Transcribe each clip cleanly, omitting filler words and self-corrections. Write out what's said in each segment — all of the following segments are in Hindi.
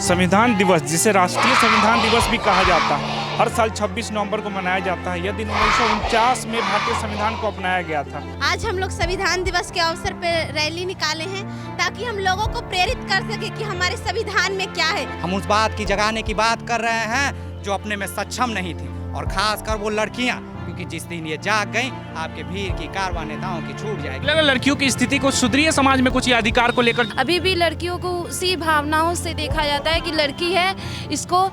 संविधान दिवस, जिसे राष्ट्रीय संविधान दिवस भी कहा जाता है, हर साल 26 नवंबर को मनाया जाता है। यह दिन 1949 में भारतीय संविधान को अपनाया गया था। आज हम लोग संविधान दिवस के अवसर पर रैली निकाले हैं ताकि हम लोगों को प्रेरित कर सके कि हमारे संविधान में क्या है। हम उस बात की जगाने की बात कर रहे हैं जो अपने में सक्षम नहीं थी, और खासकर वो लड़कियां, क्योंकि जिस दिन ये जाग गईं, आपके भीड़ की कारवां नेताओं की छूट जाएगी। लगा लड़कियों की स्थिति को सुधरिए समाज में कुछ ये अधिकार को लेकर। अभी भी लड़कियों को उसी भावनाओं से देखा जाता है कि लड़की है, इसको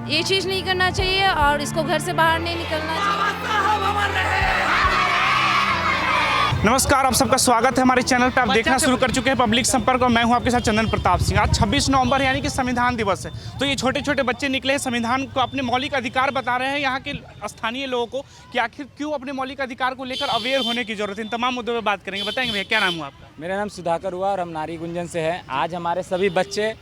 ये चीज़ नहीं करना चाहिए और इसको घर से बाहर नहीं निकलना चाहिए। नमस्कार, आप सबका स्वागत है हमारे चैनल पे। आप देखना शुरू कर चुके हैं पब्लिक संपर्क और मैं हूं आपके साथ चंदन प्रताप सिंह। आज 26 नवंबर यानी कि संविधान दिवस है, तो ये छोटे छोटे बच्चे निकले हैं संविधान को अपने मौलिक अधिकार बता रहे हैं यहाँ के स्थानीय लोगों को कि आखिर क्यों अपने मौलिक अधिकार को लेकर अवेयर होने की जरूरत है। इन तमाम मुद्दों पर बात करेंगे। बताएंगे भैया, क्या नाम हुआ आपका? मेरा नाम सुधाकर हुआ और हम नारी गुंजन से हैं। आज हमारे सभी बच्चे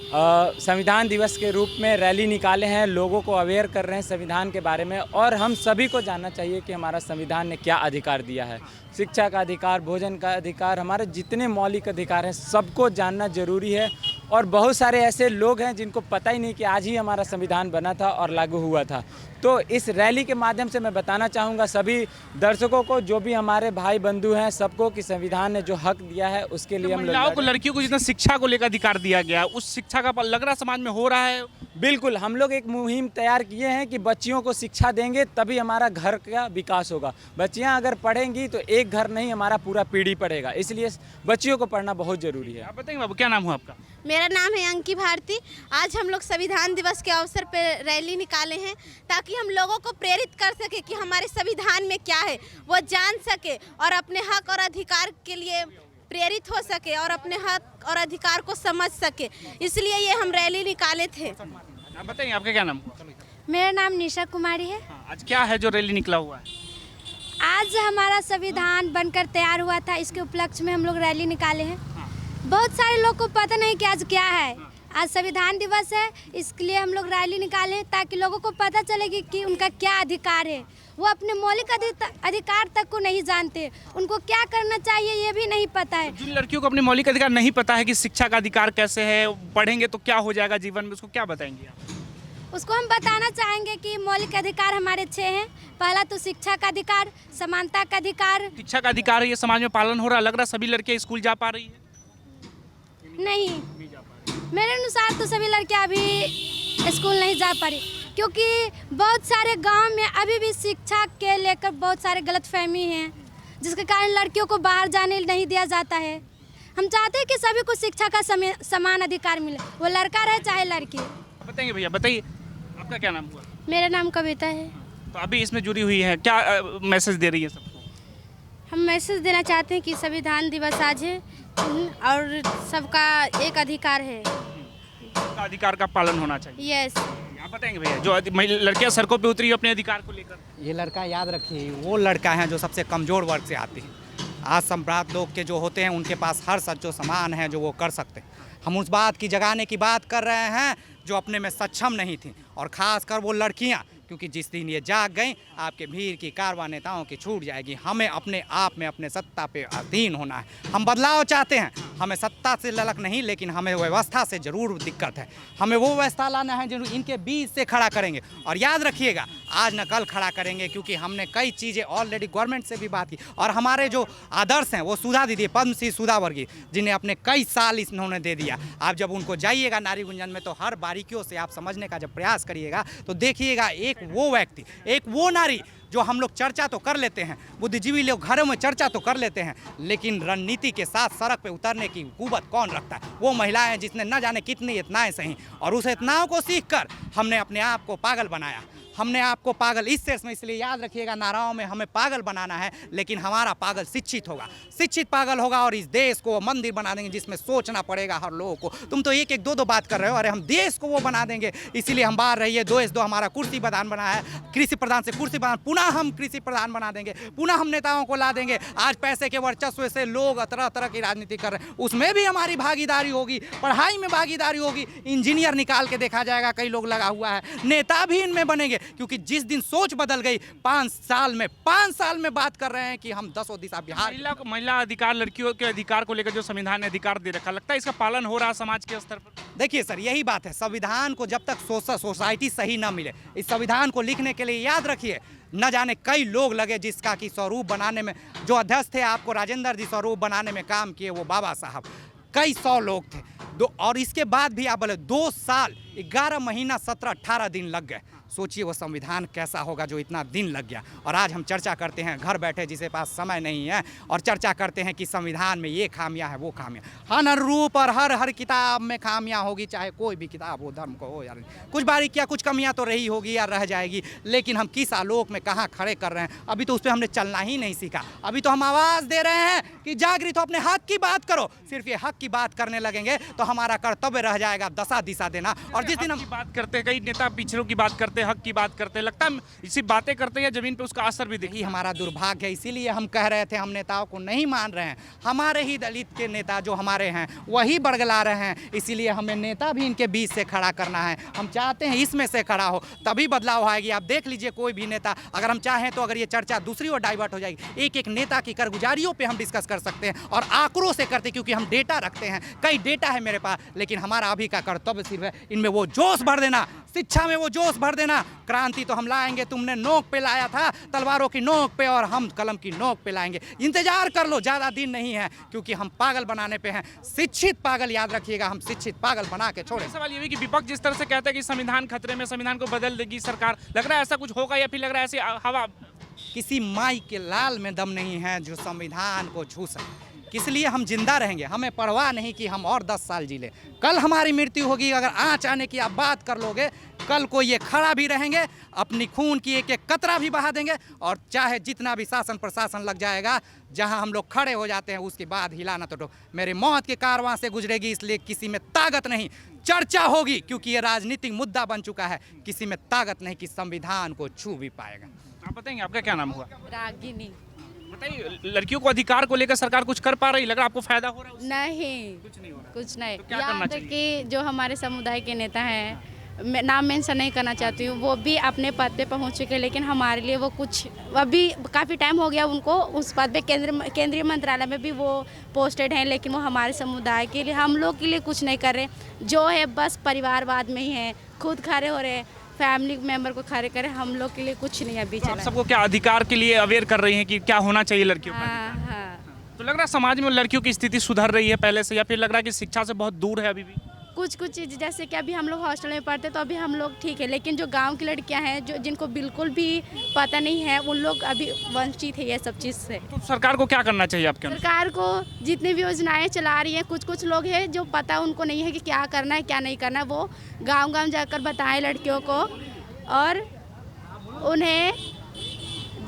संविधान दिवस के रूप में रैली निकाले हैं, लोगों को अवेयर कर रहे हैं संविधान के बारे में। और हम सभी को जानना चाहिए कि हमारा संविधान ने क्या अधिकार दिया है। शिक्षा का अधिकार, भोजन का अधिकार, हमारे जितने मौलिक अधिकार हैं सबको जानना जरूरी है। और बहुत सारे ऐसे लोग हैं जिनको पता ही नहीं कि आज ही हमारा संविधान बना था और लागू हुआ था। तो इस रैली के माध्यम से मैं बताना चाहूँगा सभी दर्शकों को, जो भी हमारे भाई बंधु हैं, सबको कि संविधान ने जो हक दिया है उसके लिए हम महिलाओं को, लड़कियों को जितना शिक्षा को लेकर अधिकार दिया गया, उस शिक्षा का लग रहा समाज में हो रहा है। बिल्कुल, हम लोग एक मुहिम तैयार किए हैं कि बच्चियों को शिक्षा देंगे तभी हमारा घर का विकास होगा। बच्चियां अगर पढ़ेंगी तो एक घर नहीं, हमारा पूरा पीढ़ी पढ़ेगा। इसलिए बच्चियों को पढ़ना बहुत जरूरी है। आप बताएंगे बाबू, क्या नाम हुआ आपका? मेरा नाम है अंकी भारती। आज हम लोग संविधान दिवस के अवसर पर रैली निकाले हैं ताकि हम लोगों को प्रेरित कर सके कि हमारे संविधान में क्या है, वो जान सके और अपने हक और अधिकार के लिए प्रेरित हो सके और अपने हक और अधिकार को समझ सके। इसलिए ये हम रैली निकाले थे। आप बताइए, आपका क्या नाम हुआ? मेरा नाम निशा कुमारी है। आज क्या है जो रैली निकला हुआ है? आज हमारा संविधान बनकर तैयार हुआ था, इसके उपलक्ष्य में हम लोग रैली निकाले हैं। बहुत सारे लोग को पता नहीं कि आज क्या है। आज संविधान दिवस है, इसके लिए हम लोग रैली निकाले हैं ताकि लोगों को पता चलेगी कि उनका क्या अधिकार है। वो अपने मौलिक अधिकार तक को नहीं जानते, उनको क्या करना चाहिए ये भी नहीं पता है। जिन लड़कियों को अपने मौलिक अधिकार नहीं पता है कि शिक्षा का अधिकार कैसे है, पढ़ेंगे तो क्या हो जाएगा जीवन में, उसको क्या बताएंगे आप? उसको हम बताना चाहेंगे कि मौलिक अधिकार हमारे 6 हैं। पहला तो शिक्षा का अधिकार, समानता का अधिकार। शिक्षा का अधिकार है, ये समाज में पालन हो रहा है? लग रहा है सभी लड़कियां स्कूल जा पा रही है? नहीं, मेरे अनुसार तो सभी लड़कियां अभी स्कूल नहीं जा पा रही, क्योंकि बहुत सारे गांव में अभी भी शिक्षा के लेकर बहुत सारे गलतफहमी हैं, जिसके कारण लड़कियों को बाहर जाने नहीं दिया जाता है। हम चाहते हैं कि सभी को शिक्षा का समान अधिकार मिले, वो लड़का रहे चाहे लड़की। बताएंगे भैया, बताइए आपका क्या नाम हुआ? मेरा नाम कविता है। तो अभी इसमें जुड़ी हुई है, क्या मैसेज दे रही है सबको? हम मैसेज देना चाहते हैं कि संविधान दिवस आज है और सबका एक अधिकार है, सबका अधिकार का पालन होना चाहिए। यस। आप बताएंगे भैया, जो लड़कियां सड़कों पे उतरी अपने अधिकार को लेकर? ये लड़का, याद रखिए, वो लड़का है जो सबसे कमज़ोर वर्ग से आती है। आज सम्राट लोग के जो होते हैं उनके पास हर जो सामान है जो वो कर सकते हैं। हम उस बात की जगाने की बात कर रहे हैं जो अपने में सक्षम नहीं थी, और ख़ासकर वो लड़कियां, क्योंकि जिस दिन ये जाग गईं, आपके भीड़ की कारवां नेताओं की छूट जाएगी। हमें अपने आप में अपने सत्ता पे अधीन होना है। हम बदलाव चाहते हैं, हमें सत्ता से ललक नहीं, लेकिन हमें व्यवस्था से ज़रूर दिक्कत है। हमें वो व्यवस्था लाना है जो इनके बीच से खड़ा करेंगे। और याद रखिएगा, आज न कल खड़ा करेंगे, क्योंकि हमने कई चीज़ें ऑलरेडी गवर्नमेंट से भी बात की। और हमारे जो आदर्श हैं वो सुधा दीदी, पद्मश्री सुधा वर्गीय, जिन्हें अपने कई साल इन्होंने दे दिया। आप जब उनको जाइएगा नारी गुंजन में, तो हर बारीकियों से आप समझने का जब प्रयास करिएगा तो देखिएगा, एक वो व्यक्ति, एक वो नारी जो हम लोग चर्चा तो कर लेते हैं, बुद्धिजीवी लोग घरों में चर्चा तो कर लेते हैं, लेकिन रणनीति के साथ सड़क पे उतरने की कुवत कौन रखता है? वो महिलाएं हैं जिसने न जाने कितनी इतनाएं सही, और उस इतनाओं को सीखकर हमने अपने आप को पागल बनाया। हमने आपको पागल इस सेंस में, इसलिए याद रखिएगा, नाराओं में हमें पागल बनाना है, लेकिन हमारा पागल शिक्षित होगा। शिक्षित पागल होगा और इस देश को मंदिर बना देंगे जिसमें सोचना पड़ेगा हर लोगों को। तुम तो एक एक दो बात कर रहे हो, अरे हम देश को वो बना देंगे। इसीलिए हम बाहर रहिए, 2 हमारा कुर्सी प्रधान बना है, कृषि प्रधान से कुर्सी प्रधान, पुनः हम कृषि प्रधान बना देंगे, पुनः हम नेताओं को ला देंगे। आज पैसे के वर्चस्व से लोग तरह तरह की राजनीति कर रहे हैं, उसमें भी हमारी भागीदारी होगी, पढ़ाई में भागीदारी होगी। इंजीनियर निकाल के देखा जाएगा, कई लोग लगा हुआ है, नेता भी इनमें बनेंगे। क्योंकि जिस दिन सोच बदल गई 5 साल में बात कर रहे हैं कि हम 10 दिशा बिहार। महिला अधिकार, लड़कियों के अधिकार को लेकर जो संविधान ने अधिकार दे रखा, लगता है इसका पालन हो रहा है समाज के स्तर पर? देखिए सर, यही बात है, संविधान को जब तक सोसाइटी सही ना मिले, इस संविधान को लिखने के लिए याद रखिए न जाने कई लोग लगे जिसका कि स्वरूप बनाने में, जो अध्यक्ष थे आपको राजेंद्र जी स्वरूप बनाने में काम किए वो बाबा साहब, कई 100 लोग थे और इसके बाद भी आप बोले 2 साल 11 महीना 17-18 दिन लग गए। सोचिए वो संविधान कैसा होगा जो इतना दिन लग गया। और आज हम चर्चा करते हैं घर बैठे, जिसके पास समय नहीं है, और चर्चा करते हैं कि संविधान में ये खामियां है वो खामियां। हर रूप और हर किताब में खामियां होगी, चाहे कोई भी किताब हो, धर्म को हो या कुछ बारीकियां, कुछ कमियां तो रही होगी या रह जाएगी, लेकिन हम किस आलोक में कहाँ खड़े कर रहे हैं, अभी तो उस पर हमने चलना ही नहीं सीखा। अभी तो हम आवाज़ दे रहे हैं कि जागृत हो, अपने हक की बात करो। सिर्फ ये हक की बात करने लगेंगे तो हमारा कर्तव्य रह जाएगा दशा दिशा देना। और जिस दिन हम बात करते हैं, कई नेता पिछड़ों की बात करते हैं, हक की बात करते हैं, लगता है इसी बातें करते हैं जमीन पे उसका असर भी देखिए। हमारा दुर्भाग्य है, इसीलिए हम कह रहे थे हम नेताओं को नहीं मान रहे हैं। हमारे ही दलित के नेता जो हमारे हैं वही बरगला रहे हैं, इसीलिए हमें नेता भी इनके बीच से खड़ा करना है। हम चाहते हैं इसमें से खड़ा हो, तभी बदलाव आएगी। आप देख लीजिए कोई भी नेता, अगर हम चाहें तो अगर ये चर्चा दूसरी ओर डाइवर्ट हो जाएगी, एक नेता की कारगुजारियों पे हम डिस्कस कर सकते हैं और आंकड़ों से करते, क्योंकि हम डेटा रखते हैं, कई डेटा है मेरे पास। लेकिन हमारा अभी का कर्तव्य सिर्फ है इनमें वो जोश भर देना, शिक्षा में वो जोश भर देना। क्रांति तो हम लाएंगे, तुमने नोक पे लाया था, तलवारों की नोक पे, और हम कलम की नोक पे लाएंगे। इंतजार कर लो, ज़्यादा दिन नहीं है, क्योंकि हम पागल बनाने पे हैं। शिक्षित पागल, याद रखिएगा, हम शिक्षित पागल बना के छोड़े। सवाल ये भी कि विपक्ष जिस तरह से कहता है कि संविधान खतरे में, संविधान को बदल देगी सरकार, लग रहा है ऐसा कुछ होगा या फिर लग रहा है ऐसी हवा? किसी माई के लाल में दम नहीं है जो संविधान को छू सके। किस लिए हम जिंदा रहेंगे, हमें परवाह नहीं कि हम और 10 साल जी लें। कल हमारी मृत्यु होगी, अगर आँच आने की आप बात कर लोगे, कल को ये खड़ा भी रहेंगे, अपनी खून की एक एक कतरा भी बहा देंगे, और चाहे जितना भी शासन प्रशासन लग जाएगा, जहां हम लोग खड़े हो जाते हैं उसके बाद हिलाना तो मेरे मौत के कारवां से गुजरेगी। इसलिए किसी में ताकत नहीं, चर्चा होगी, क्योंकि ये राजनीतिक मुद्दा बन चुका है। किसी में ताकत नहीं कि संविधान को छू भी पाएगा। आप बताएंगे आपका क्या नाम हुआ? रागिनी। बताइए, लड़कियों को अधिकार को लेकर सरकार कुछ कर पा रही, लग रहा है आपको फायदा हो रहा है? नहीं, कुछ नहीं हो रहा। कुछ नहीं। तो क्या करना यहाँ तक चाहिए? कि जो हमारे समुदाय के नेता हैं, मैं नाम मेंशन नहीं करना चाहती हूँ, वो भी अपने पद पे पहुँच चुके, लेकिन हमारे लिए वो कुछ, अभी काफ़ी टाइम हो गया उनको उस पद पे, केंद्रीय मंत्रालय में भी वो पोस्टेड हैं, लेकिन वो हमारे समुदाय के लिए, हम लोग के लिए कुछ नहीं कर रहे। जो है बस परिवारवाद में ही है, खुद खड़े हो रहे हैं, फैमिली मेंबर को खड़े करें, हम लोग के लिए कुछ नहीं अभी तो आप चला। सबको क्या अधिकार के लिए अवेयर कर रही हैं कि क्या होना चाहिए लड़कियों का? हाँ हाँ, तो लग रहा है समाज में लड़कियों की स्थिति सुधर रही है पहले से, या फिर लग रहा है कि शिक्षा से बहुत दूर है अभी भी? कुछ चीज़, जैसे कि अभी हम लोग हॉस्टल में पढ़ते तो अभी हम लोग ठीक है, लेकिन जो गांव की लड़कियां हैं, जो जिनको बिल्कुल भी पता नहीं है, उन लोग अभी वंचित है ये सब चीज़ से। तो सरकार को क्या करना चाहिए आपके अनुसार? सरकार को जितनी भी योजनाएं चला रही है, कुछ लोग हैं जो पता उनको नहीं है कि क्या करना है क्या नहीं करना है, वो गांव जाकर बताएं लड़कियों को और उन्हें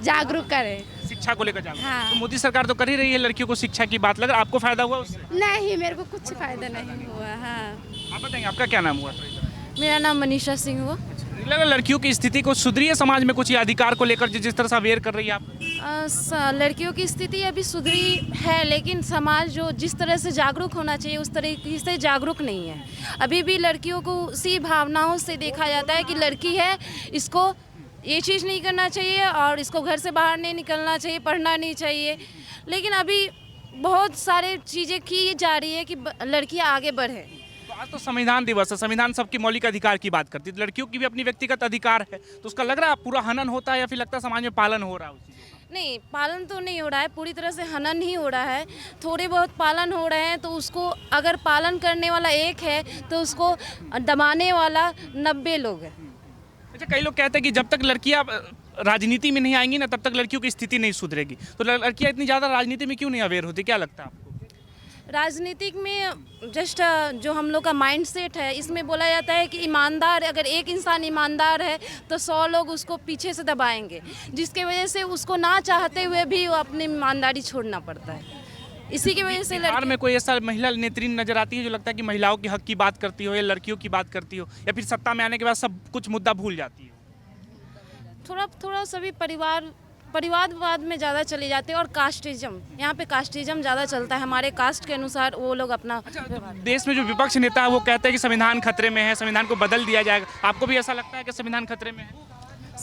जागरूक करें। शिक्षा को लेकर जागरूक। हाँ। तो मोदी सरकार तो कर ही रही है लड़कियों को शिक्षा की बात, लग रहा है आपको फायदा हुआ उससे? नहीं, मेरे को कुछ फायदा नहीं हुआ। हाँ, आप बताएंगे आपका क्या नाम हुआ? मेरा नाम मनीषा सिंह हुआ। लग रहा है लड़कियों की स्थिति को सुधरी है समाज में, कुछ ये अधिकार को लेकर जिस तरह से अवेयर कर रही है आप? लड़कियों की स्थिति अभी सुधरी है, लेकिन समाज जो जिस तरह से जागरूक होना चाहिए उस तरीके से जागरूक नहीं है। अभी भी लड़कियों को उसी भावनाओं से देखा जाता है कि लड़की है, इसको ये चीज़ नहीं करना चाहिए और इसको घर से बाहर नहीं निकलना चाहिए, पढ़ना नहीं चाहिए। लेकिन अभी बहुत सारे चीज़ें की जा रही है कि लड़कियाँ आगे बढ़े। तो आज तो संविधान दिवस है, संविधान सबकी मौलिक अधिकार की बात करती है, तो लड़कियों की भी अपनी व्यक्तिगत अधिकार है, तो उसका लग रहा है पूरा हनन होता है या फिर लगता है समाज में पालन हो रहा है उस चीज़ का? नहीं, पालन तो नहीं हो रहा है, पूरी तरह से हनन ही हो रहा है। थोड़े बहुत पालन हो रहे हैं, तो उसको अगर पालन करने वाला एक है तो उसको दबाने वाला 90 लोग हैं। अच्छा, कई लोग कहते हैं कि जब तक लड़कियां राजनीति में नहीं आएंगी ना, तब तक लड़कियों की स्थिति नहीं सुधरेगी। तो लड़कियां इतनी ज़्यादा राजनीति में क्यों नहीं अवेयर होती, क्या लगता है आपको? राजनीतिक में जस्ट जो हम लोग का माइंड सेट है, इसमें बोला जाता है कि ईमानदार, अगर एक इंसान ईमानदार है तो 100 लोग उसको पीछे से दबाएंगे, जिसके वजह से उसको ना चाहते हुए भी वो अपनी ईमानदारी छोड़ना पड़ता है। इसी की वजह से बिहार में कोई ऐसा महिला नेत्री नजर आती है जो लगता है कि महिलाओं के हक की बात करती हो या लड़कियों की बात करती हो, या फिर सत्ता में आने के बाद सब कुछ मुद्दा भूल जाती है? थोड़ा सभी परिवारवाद में ज़्यादा चले जाते हैं, और कास्टिज्म, यहाँ पे कास्टिज्म ज़्यादा चलता है, हमारे कास्ट के अनुसार वो लोग अपना। देश में जो विपक्ष नेता है वो कहते हैं कि संविधान खतरे में है, संविधान को बदल दिया जाएगा, आपको भी ऐसा लगता है कि संविधान खतरे में है?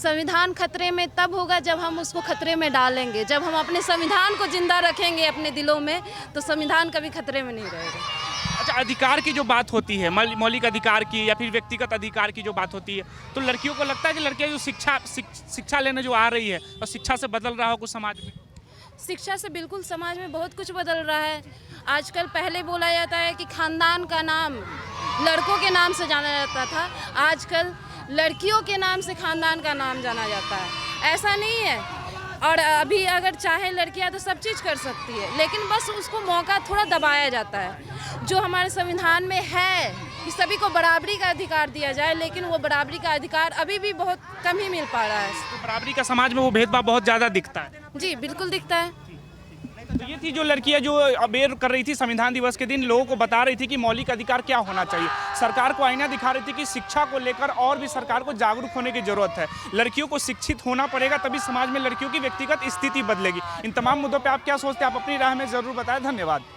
संविधान खतरे में तब होगा जब हम उसको खतरे में डालेंगे। जब हम अपने संविधान को जिंदा रखेंगे अपने दिलों में, तो संविधान कभी खतरे में नहीं रहेगा। अच्छा, अधिकार की जो बात होती है, मौलिक अधिकार की या फिर व्यक्तिगत अधिकार की जो बात होती है, तो लड़कियों को लगता है कि लड़कियां जो शिक्षा लेने जो आ रही है और शिक्षा से बदल रहा हो कुछ समाज में? शिक्षा से बिल्कुल समाज में बहुत कुछ बदल रहा है। आजकल पहले बोला जाता है कि खानदान का नाम लड़कों के नाम से जाना जाता था, आजकल लड़कियों के नाम से खानदान का नाम जाना जाता है। ऐसा नहीं है। और अभी अगर चाहे लड़कियां तो सब चीज़ कर सकती है, लेकिन बस उसको मौका थोड़ा दबाया जाता है। जो हमारे संविधान में है कि सभी को बराबरी का अधिकार दिया जाए, लेकिन वो बराबरी का अधिकार अभी भी बहुत कम ही मिल पा रहा है। तो बराबरी का समाज में वो भेदभाव बहुत ज़्यादा दिखता है। जी बिल्कुल दिखता है। तो ये थी जो लड़कियां जो अवेयर कर रही थी संविधान दिवस के दिन, लोगों को बता रही थी कि मौलिक अधिकार क्या होना चाहिए। सरकार को आईना दिखा रही थी कि शिक्षा को लेकर और भी सरकार को जागरूक होने की जरूरत है। लड़कियों को शिक्षित होना पड़ेगा, तभी समाज में लड़कियों की व्यक्तिगत स्थिति बदलेगी। इन तमाम मुद्दों पर आप क्या सोचते हैं, आप अपनी राय में जरूर बताएं। धन्यवाद।